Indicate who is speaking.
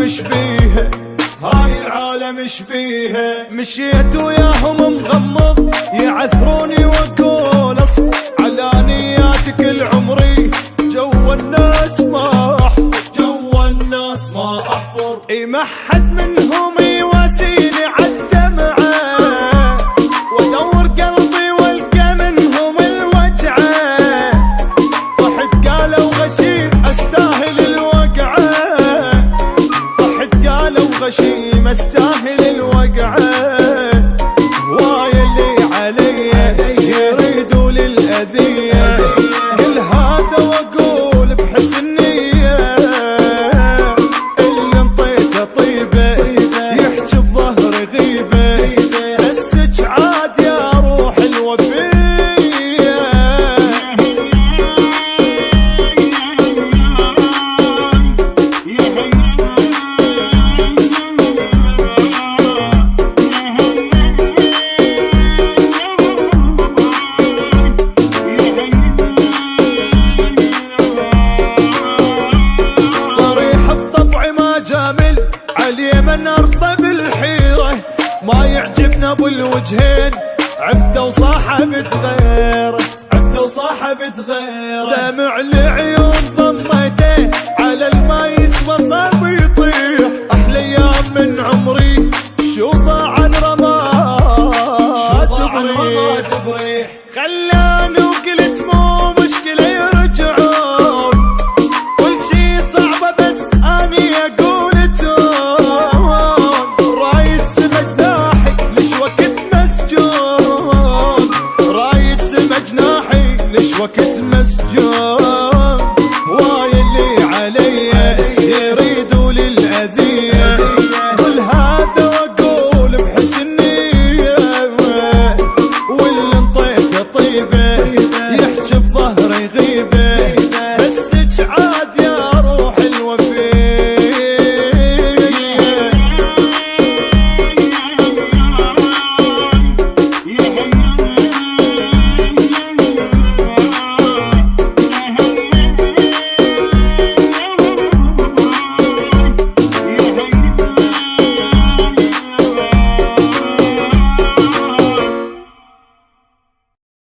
Speaker 1: ايش بيها هاي العالم ايش بيها. مشيت وياهم مغمض يعثروني واقول اصبر على نياتي كل عمري. جوا الناس ما احفر، جوا الناس ما احفر. اي ما حد منهم يواسيني عالدمعة، وادور قلبي والقى منهم الوجعة. واحد قالوا غشيم استاهل الوقعة، واحد قالوا غشيم استاهل الوقعة. واي اللي علي يريدوا للأذية، كل هذا واقول بحسن نية. اللي انطيته طيبة يحجي بظهري غيبة، بسك عاد يا روح الوفية. اليمن ارضى بالحيرة، ما يعجبنا ابو الوجهين. عفته وصاحبت غيره، عفته وصاحبت غيره. دمع العيون ضميته على الما يسوى صاب يطيح. احلى ايام من عمري شو ضاع عن رماد بريح. خلاني وقلت مو مشكلة يرجعون، كل شي صعبة بس اني اقول وقت مسجون. واي اللي علي يريدوا للأذية، كل هذا واقول بحسن نية. واللي انطيته طيبة يحجي بظهري غيبة،